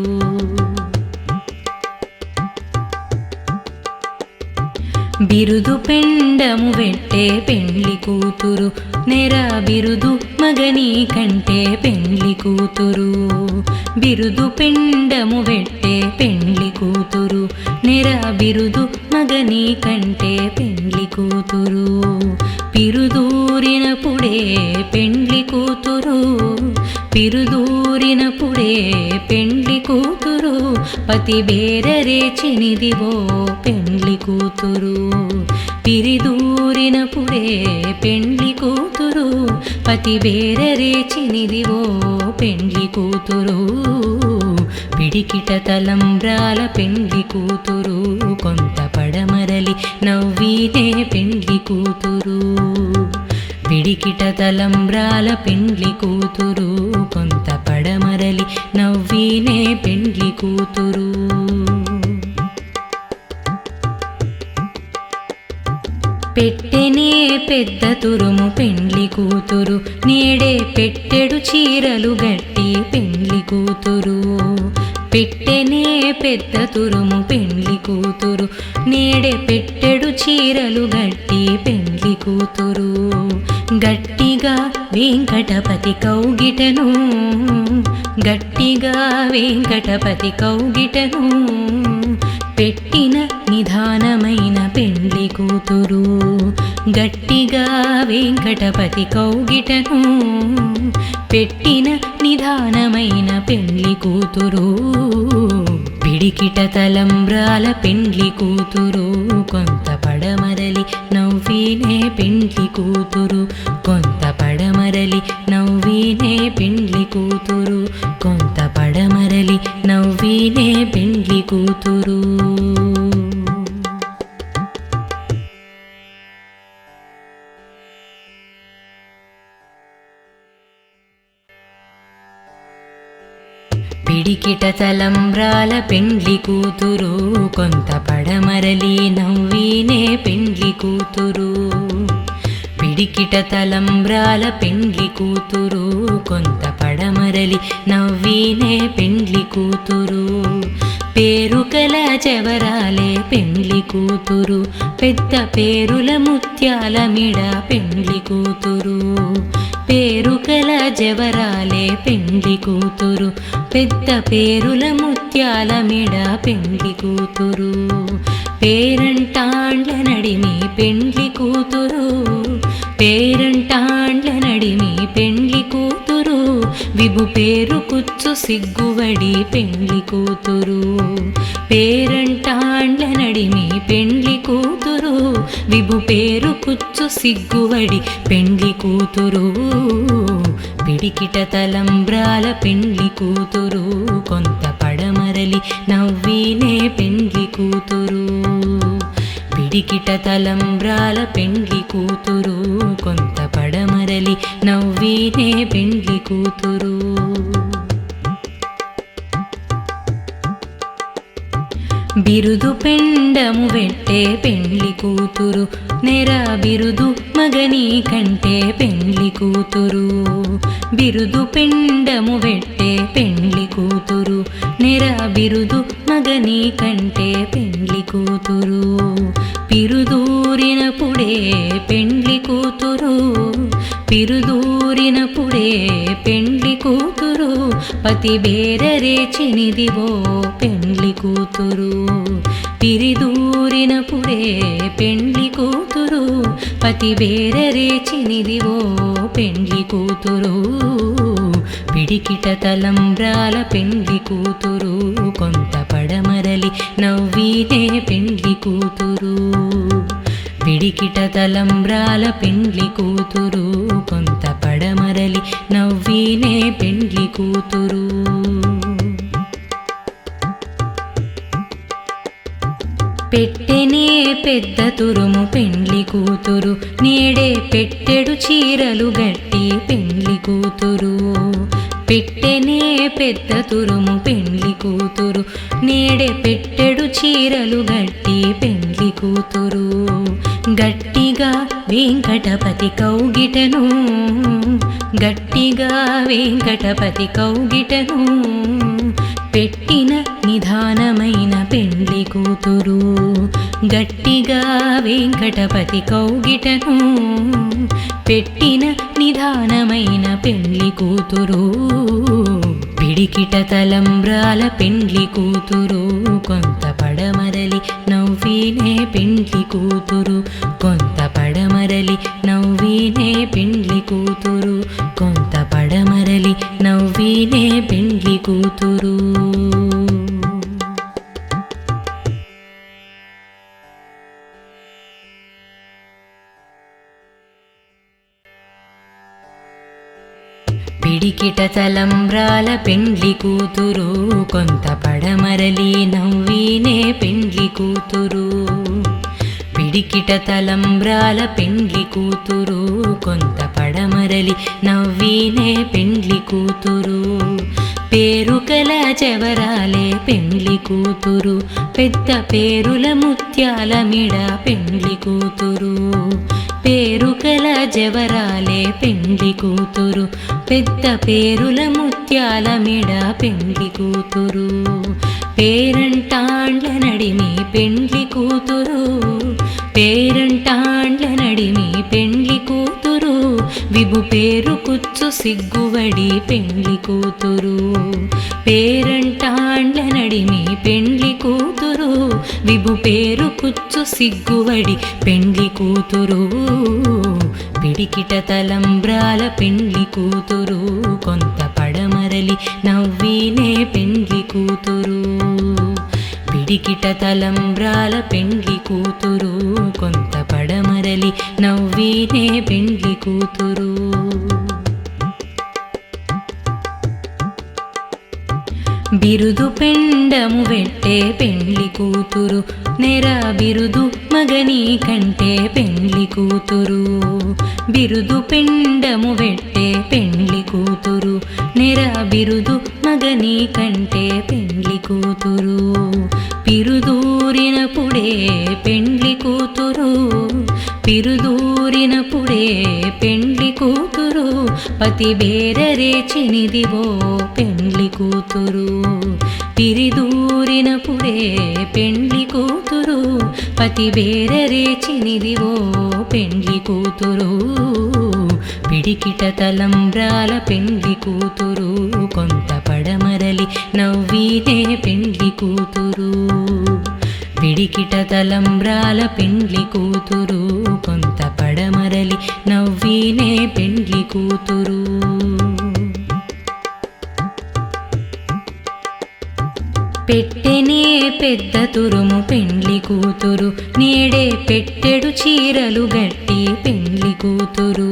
బిరుదు పెండము వెట్టే పెండ్లి కూతురు నెర బిరుదు మగని కంటే పెండ్లి కూతురు బిరుదు పెండము వెట్టే పెండ్లి కూతురు నెర బిరుదు మగని కంటే పెండ్లి కూతురు పిరుదూరినప్పుడే పెండ్లి కూతురు పిరుదూరినప్పుడే పెండ్లి కూతురు పతి బేరరేచినిదివో పెండ్లి కూతురు పిరిదూరినప్పుడే పెండ్లి కూతురు పతి బేరరేచినిదివో పెండ్లి కూతురు పిడికిట తలంబ్రాల పెండ్లి కూతురు కొంత పడమరలి నవ్వినే పెండ్లి కూతురు పిడికిట తలంబ్రాల పెండ్లి కూతురు కొంత పడమరలి నవ్వినే పెండ్లి కూతురు పెట్టెనే పెద్ద తురుము పెండ్లి కూతురు నేడే పెట్టెడు చీరలు గట్టి పెండ్లి కూతురు పెట్టెనే పెద్ద తురుము పెండ్లి కూతురు నేడే పెట్టెడు చీరలు గట్టి పెండ్లి కూతురు గట్టిగా వెంకటపతి కౌగిటను గట్టిగా వెంకటపతి కౌగిటను పెట్టిన నిధానమైన పెండ్లి కూతురు గట్టిగా వెంకటపతి కౌగిటను పెట్టిన నిధానమైన పెండ్లి కూతురు పిడికిట తలంబ్రాల పెండ్లి కూతురు కొంత పడమరలి నవ్వినే పెండ్లి కూతురు కొంత పడమరలి నవ్వినే పెండ్లి కూతురు కొంత పడమరలి నవ్వినే పెండ్లి కూతురు పిడికిట తలంబ్రాల పెండ్లి కూతురు కొంత పడమరలి నవ్వినే పెండ్లి కూతురు పిడికిట తలంబ్రాల పెండ్లి కూతురు కొంత పడమరలి నవ్వినే పెండ్లి కూతురు పేరుకల చెవరాలే పెండ్లి కూతురు పెద్ద పేరుల ముత్యాల మిడ పెండ్లి కూతురు పేరుకల జవరాలే పెండ్లి కూతురు పెద్ద పేరుల ముత్యాల మిడ పెండ్లి కూతురు పేరంటాండ్ల నడిమి పెండ్లి కూతురు పేరంటాండ్ల నడిమి పెండ్లి కూతురు విభు పేరు కుచ్చు సిగ్గువడి పెండ్లి కూతురు పేరంటాండ్ల నడిమి పెండ్లి కూతురు విభు పేరు కుచ్చు సిగ్గువడి పెండ్లి కూతురు పిడికిట తలంబ్రాల పెండ్లి కూతురు కొంత పడమరలి నవ్వినే పెండ్లి కూతురు పిడికిట తలంబ్రాల పెండ్లి కూతురు కొంత పడమరలి నవ్వినే పెండ్లి కూతురు బిరుదు పెండము వెట్టే పెండ్లి కూతురు నెర బిరుదు మగని కంటే పెండ్లి కూతురు. బిరుదు పెండము వెట్టే పెండ్లి కూతురు నెర బిరుదు మగని కంటే పెండ్లి కూతురు. పిరుదూరినప్పుడే పెండ్లి కూతురు పిరుదూరినప్పుడే పెండ్లి కూతురు పతి బేరరేచినిదివో పెండ్లి కూతురు. పిరిదూరినప్పుడే పెండ్లి కూతురు పతి బేరరేచినిదివో పెండ్లి కూతురు. పిడికిట తలంబ్రాల పెండ్లి కూతురు కొంత పడమరలి నవ్వినే పెండ్లి కూతురు. పిడికిట తలంబ్రాల పెండ్లి కూతురు కొంత పడమరలి నవ్వినే పెండ్లి కూతురు. పెట్టెనే పెద్ద తురుము పెండ్లి కూతురు నేడే పెట్టెడు చీరలు గట్టి పెండ్లి కూతురు. పెట్టెనే పెద్ద తురుము పెండ్లి కూతురు నేడే పెట్టెడు చీరలు గట్టి పెండ్లి కూతురు. గట్టిగా వెంకటపతి కౌగిటను గట్టిగా వెంకటపతి కౌగిటను పెట్టిన నిదానమైన పెండ్లి కూతురు. గట్టిగా వెంకటపతి కౌగిటను పెట్టిన నిదానమైన పెండ్లి కూతురు. పిడికిట తలంబ్రాల పెండ్లి కూతురు కొంత పడమరలి నవ్వినే పెండ్లి కూతురు. కొంత పడమరలి నవ్వినే పెండ్లి కూతురు. కొంత పడమరలి నవ్వినే పెండ్లి కూతురు. పిడికిట తలంబ్రాల పెండ్లి కూతురు కొంత పడమరలి నవ్వినే పెండ్లి కూతురు. పిడికిట తలంబ్రాల పెండ్లి కూతురు కొంత పడమరలి నవ్వినే పెండ్లి కూతురు. పేరుకల చెవరాలే పెండ్లి కూతురు పెద్ద పేరుల ముత్యాల మిడ పెండ్లి కూతురు. పేరుకల జవరాలే పెండ్లి కూతురు పెద్ద పేరుల ముత్యాల మిడ పెండ్లి కూతురు. పేరంటాండ్ల నడిమి పెండ్లి కూతురు పేరంటాండ్ల నడిమి పెండ్లి కూతురు. విభు పేరు కుచ్చు సిగ్గువడి పెండ్లి కూతురు. పేరంటాండ్ల నడిమి పెండ్లి కూతురు విభు పేరు కుచ్చు సిగ్గువడి పెండ్లి కూతురు. పిడికిట తలంబ్రాల పెండ్లి కూతురు కొంత పడమరలి నవ్వినే పెండ్లి కూతురు. పిడికిట తలంబ్రాల పెండ్లి కూతురు కొంత పడమరలి నవ్వినే పెండ్లి కూతురు. బిరుదు పెండము వెట్టే పెండ్లి కూతురు నెర బిరుదు మగని కంటే పెండ్లి కూతురు. బిరుదు పెండము వెట్టే పెండ్లి కూతురు నెర బిరుదు మగని కంటే పెండ్లి కూతురు. పిరుదూరినప్పుడే పెండ్లి కూతురు పిరుదూరినప్పుడే పెండ్లి కూతురు పతి బేరరేచినిదివో పెండ్లి కూతురు. పిరిదూరినప్పుడే పెండ్లి కూతురు పతి బేరరేచినిదివో పెండ్లి కూతురు. పిడికిట తలంబ్రాల పెండ్లి కూతురు కొంత పడమరలి నవ్వినే పెండ్లి కూతురు. పిడికిట తలంబ్రాల పెండ్లి కూతురు కొంత పడమరలి నవ్వినే పెండ్లి కూతురు. పెట్టెనే పెద్ద తురుము పెండ్లి కూతురు నేడే పెట్టెడు చీరలు గట్టి పెండ్లి కూతురు.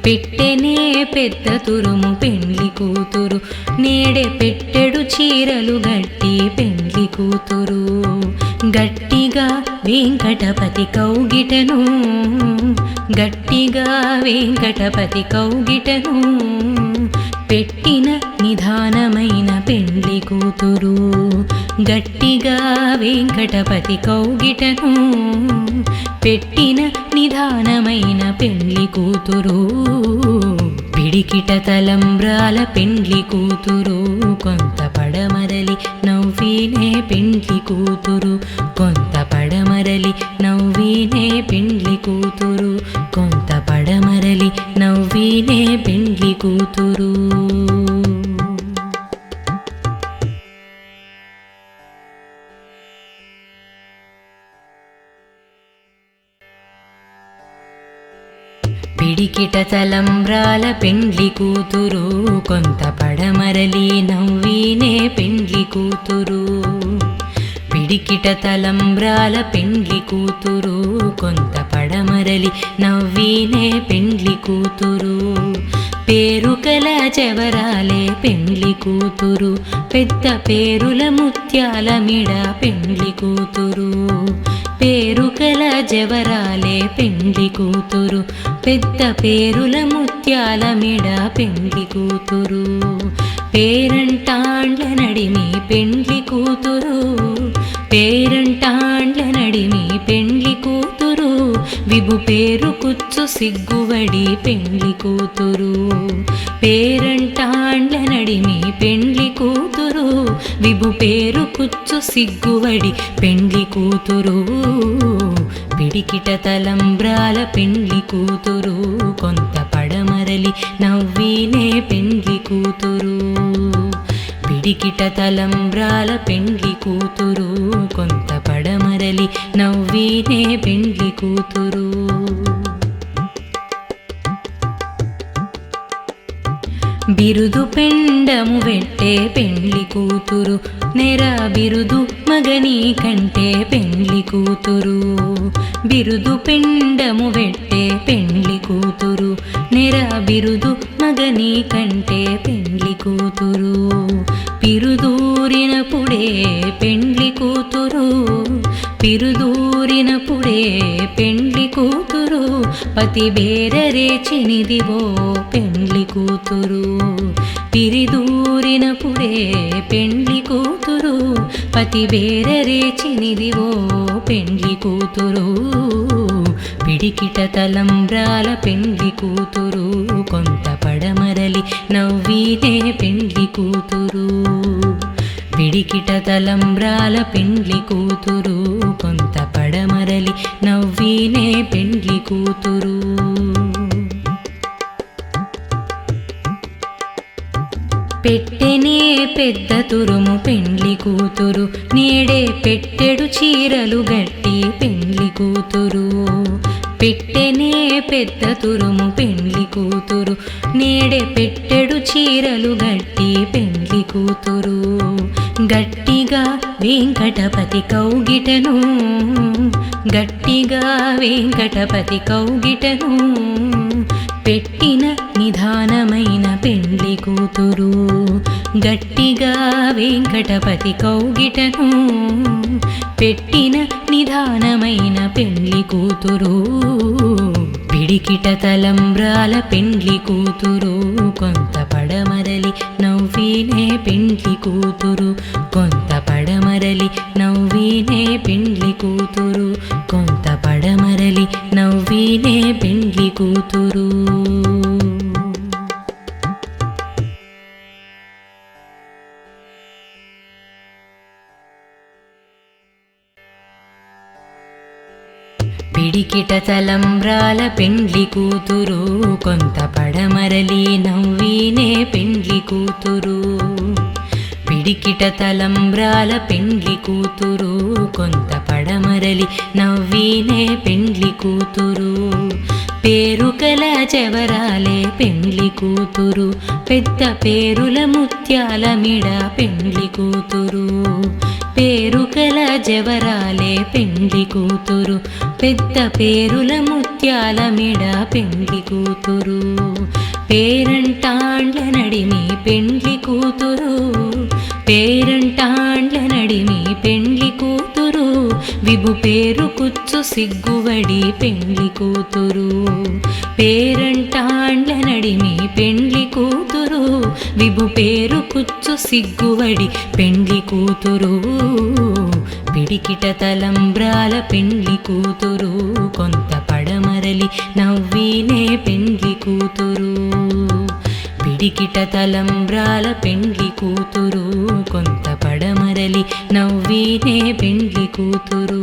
పెట్టెనే పెద్ద తురుము పెండ్లి కూతురు నేడే పెట్టెడు చీరలు గట్టి పెండ్లి కూతురు. గట్టిగా వెంకటపతి కౌగిటను గట్టిగా వెంకటపతి కౌగిటను పెట్టిన నిదానమైన పెండ్లి కూతురు గట్టిగా వెంకటపతి కౌగిటను పెట్టిన నిదానమైన పెండ్లి కూతురు పిడికిట తలంబ్రాల పెండ్లి కూతురు కొంత పడమరలి నవ్వినే పెండ్లి కూతురు కొంత పడమరలి నవ్వినే పెండ్లి కూతురు కొంత పడమరలి నవ్వినే పెండ్లి కూతురు పిడికిట తలంబ్రాల పెండ్లి కూతురు కొంత పడమరలి నవ్వినే పెండ్లి కూతురు పిడికిట తలంబ్రాల పెండ్లి కూతురు కొంత పడమరలి నవ్వినే పెండ్లి కూతురు పేరుకల చెవరాలే పెండ్లి కూతురు పెద్ద పేరుల ముత్యాల మిడ పెండ్లి కూతురు పేరుకల జవరాలే పెండ్లి కూతురు పెద్ద పేరుల ముత్యాల మిడ పెండ్లి కూతురు పేరంటాండ్ల నడిమి పెండ్లి కూతురు పేరంటాండ్ల నడిమి పెండ్లి కూతురు విభు పేరు కుచ్చు సిగ్గువడి పెండ్లి కూతురు పేరంటాండ్ల నడిమి పెండ్లి కూతురు విభు పేరు కుచ్చు సిగ్గువడి పెండ్లి కూతురు పిడికిట తలంబ్రాల పెండ్లి కూతురు కొంత పడమరలి నవ్వినే పెండ్లి కూతురు పిడికిట తలంబ్రాల పెండ్లి కూతురు కొంత పడమరలి నవ్వినే పెండ్లి కూతురు బిరుదు పెండము వెట్టే పెండ్లి కూతురు నెర బిరుదు మగని కంటే పెండ్లి కూతురు బిరుదు పెండము వెట్టే పెండ్లి కూతురు నెర బిరుదు మగని కంటే పెండ్లి కూతురు పిరుదూరినప్పుడే పెండ్లి కూతురు పిరుదూరినప్పుడే పెండ్లి కూతురు పతి బేరరేచినిదివో పెండ్లి కూతురు పిరిదూరినప్పుడే పెండ్లి కూతురు పతి బేరరేచినిదివో పెండ్లి కూతురు పిడికిట తలంబ్రాల పెండ్లి కూతురు కొంత పడమరలి నవ్వినే పెండ్లి కూతురు పిడికిట తలంబ్రాల పెండ్లి కూతురు కొంత పడమరలి నవ్వినే పెండ్లి కూతురు పెట్టెనే పెద్ద తురుము పెండ్లి కూతురు నేడే పెట్టెడు చీరలు గట్టి పెండ్లి కూతురు పెట్టెనే పెద్ద తురుము పెండ్లి కూతురు నేడే పెట్టెడు చీరలు గట్టి పెండ్లి కూతురు గట్టిగా వెంకటపతి కౌగిటను గట్టిగా వెంకటపతి కౌగిటను పెట్టిన నిదానమైన పెండ్లి కూతురు గట్టిగా వెంకటపతి కౌగిటను పెట్టిన నిదానమైన పెండ్లి కూతురు పిడికిట తలంబ్రాల పెండ్లి కూతురు కొంత పడమరలి నవ్వినే పెండ్లి కూతురు కొంత పడమరలి నవ్వినే పెండ్లి కూతురు కొంత పడమరలి నవ్వినే పెండ్లి కూతురు పిడికిట తలంబ్రాల పెండ్లి కూతురు కొంత పడమరలి నవ్వినే పెండ్లి కూతురు పిడికిట తలంబ్రాల పెండ్లి కూతురు కొంత పడమరలి నవ్వినే పెండ్లి కూతురు పేరుకల చెవరాలే పెండ్లి కూతురు పెద్ద పేరుల ముత్యాల మిడ పెండ్లి కూతురు పేరుకల జవరాలే పెండ్లి కూతురు పెద్ద పేరుల ముత్యాల మిడ పెండ్లి కూతురు పేరంటాండ్ల నడిమి పెండ్లి కూతురు పేరంటాండ్ల నడిమి పెండ్లి కూతురు విభు పేరు కుచ్చు సిగ్గువడి పెండ్లి కూతురు పేరంటాండ్ల నడిమి పెండ్లి కూతురు విభు పేరు కుచ్చు సిగ్గువడి పెండ్లి కూతురు పిడికిట తలంబ్రాల పెండ్లి కూతురు కొంత పడమరలి నవ్వినే పెండ్లి కూతురు పిడికిట తలంబ్రాల పెండ్లి కూతురు కొంత పడమరలి నవ్వినే పెండ్లి కూతురు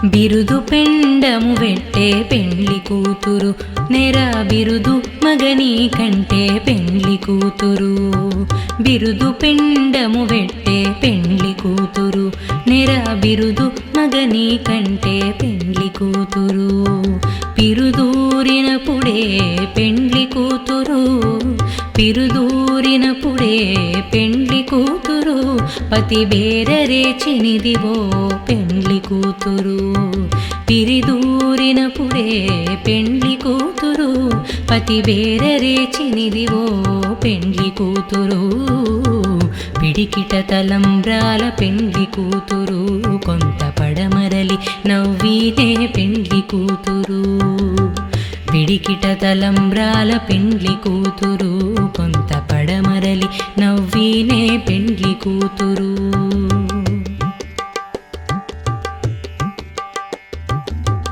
బిరుదు పెండము వెట్టే పెండ్లి కూతురు నెర బిరుదు మగని కంటే పెండ్లి కూతురు బిరుదు పెండము వెట్టే పెండ్లి కూతురు నెర బిరుదు మగని కంటే పెండ్లి కూతురు పిరుదూరినప్పుడే పెండ్లి కూతురు పిరుదూరినప్పుడే పెండ్లి కూతురు పతి బేరరేచినిదివో పెండ్లి కూతురు పిరిదూరినప్పుడే పెండ్లి కూతురు పతి బేరరేచినిదివో పెండ్లి కూతురు పిడికిట తలంబ్రాల పెండ్లి కూతురు కొంత పడమరలి నవ్వినే పెండ్లి కూతురు పిడికిట తలంబ్రాల పెండ్లి కూతురు కొంత పడమరలి నవ్వినే పెండ్లి కూతురు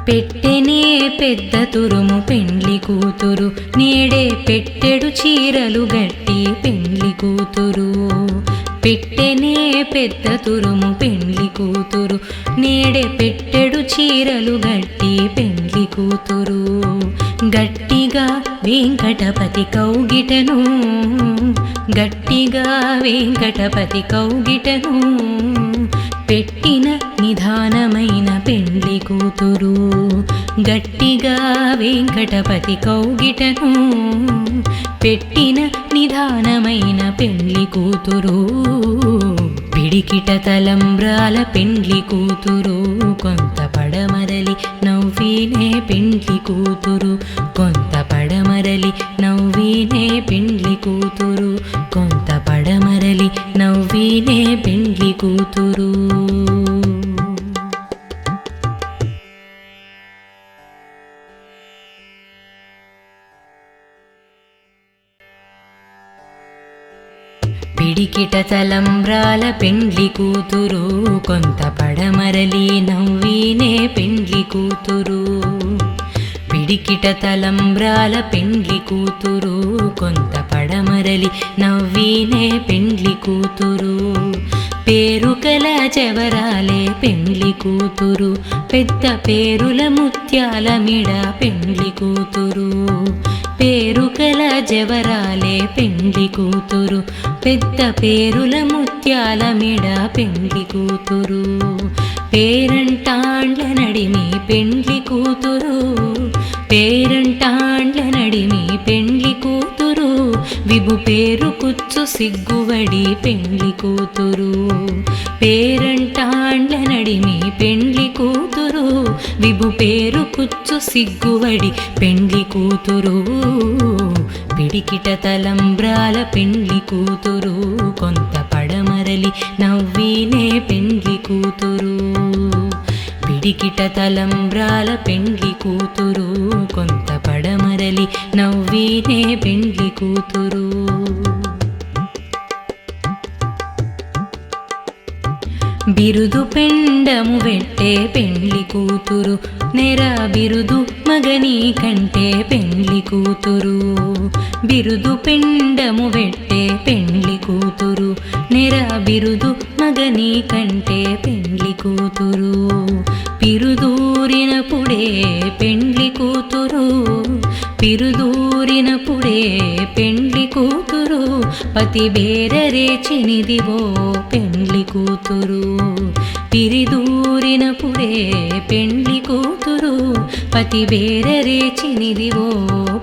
పెట్టెనే పెద్ద తురుము పెండ్లి కూతురు నేడే పెట్టెడు చీరలు గట్టి పెండ్లి కూతురు పెట్టెనే పెద్ద తురుము పెండ్లి కూతురు నేడే పెట్టెడు చీరలు గట్టి పెండ్లి కూతురు గట్టిగా వెంకటపతి కౌగిటను గట్టిగా వెంకటపతి కౌగిటను పెట్టిన నిదానమైన పెండ్లి కూతురు గట్టిగా వెంకటపతి కౌగిటను పెట్టిన నిదానమైన పెండ్లి కూతురు పిడికిట తలంబ్రాల పెండ్లి కూతురు కొంత పడమరలి నవ్వినే పెండ్లి కూతురు కొంత పడమరలి నవ్వినే పెండ్లి కూతురు కొంత పడమరలి నవ్వినే పెండ్లి కూతురు పిడికిట తలంబ్రాల పెండ్లి కూతురు కొంత పడమరలి నవ్వినే పెండ్లి కూతురు పిడికిట తలంబ్రాల పెండ్లి కూతురు కొంత పడమరలి నవ్వినే పెండ్లి కూతురు పేరుకల చెవరాలే పెండ్లి కూతురు పెద్ద పేరుల ముత్యాల మిడ పెండ్లి కూతురు పేరుకల జవరాలే పెండ్లి కూతురు పెద్ద పేరుల ముత్యాల మిడ పెండ్లి కూతురు పేరంటాండ్ల నడిమి పెండ్లి కూతురు పేరంటాండ్ల నడిమి పెండ్లి కూతురు విభు పేరు కుచ్చు సిగ్గువడి పెండ్లి కూతురు పేరంటాండ్ల నడిమి పెండ్లి కూతురు విభు పేరు కుచ్చు సిగ్గువడి పెండ్లి కూతురు పిడికిట తలంబ్రాల పెండ్లి కూతురు కొంత పడమరలి నవ్వినే పెండ్లి కూతురు పిడికిట తలంబ్రాల పెండ్లి కూతురు కొంత పడమరలి నవ్వినే పెండ్లి కూతురు బిరుదు పెండము వెట్టే పెండ్లి కూతురు నెర బిరుదు మగని కంటే పెండ్లి కూతురు బిరుదు పెండము వెట్టే పెండ్లి కూతురు నెర బిరుదు మగని కంటే పెండ్లి కూతురు పిరుదూరినప్పుడే పెండ్లి కూతురు పిరుదూరినప్పుడే పెండ్లి కూతురు పతి బేరరేచినిదివో పెండ్లి కూతురు పిరిదూరినప్పుడే పెండ్లి కూతురు పతి బేరరేచినిదివో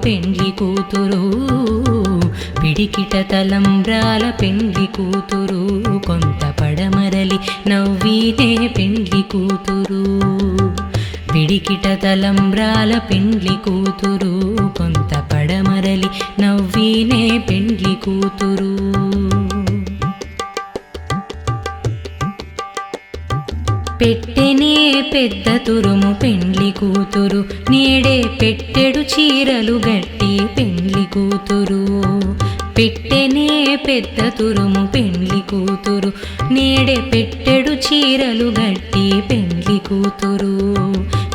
పెండ్లి కూతురు పిడికిట తలంబ్రాల పెండ్లి కూతురు కొంత పడమరలి నవ్వినే పెండ్లి కూతురు పిడికిట తలంబ్రాల పెండ్లి కూతురు కొంత పడమరలి నవ్వినే పెండ్లి కూతురు పెట్టెనే పెద్ద తురుము పెండ్లి కూతురు నేడే పెట్టెడు చీరలు గట్టి పెండ్లి కూతురు. పెట్టెనే పెద్ద తురుము పెండ్లి కూతురు నేడే పెట్టెడు చీరలు గట్టి పెండ్లి కూతురు.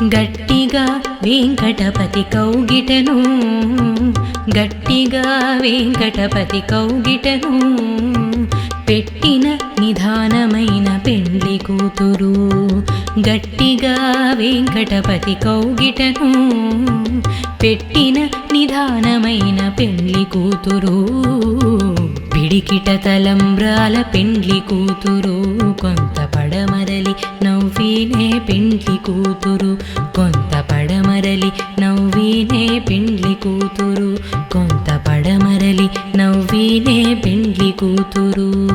గట్టిగా వెంకటపతి కౌగిటను గట్టిగా వెంకటపతి కౌగిటను పెట్టిన నిదానమైన పెండ్లి కూతురు. గట్టిగా వెంకటపతి కౌగిటను పెట్టిన నిదానమైన పెండ్లి కూతురు. పిడికిట తలంబ్రాల పెండ్లి కూతురు కొంత పడమరలి నవ్వినే పెండ్లి కూతురు. కొంత పడమరలి నవ్వినే పెండ్లి కూతురు. కొంత పడమరలి నవ్వినే పెండ్లి కూతురు.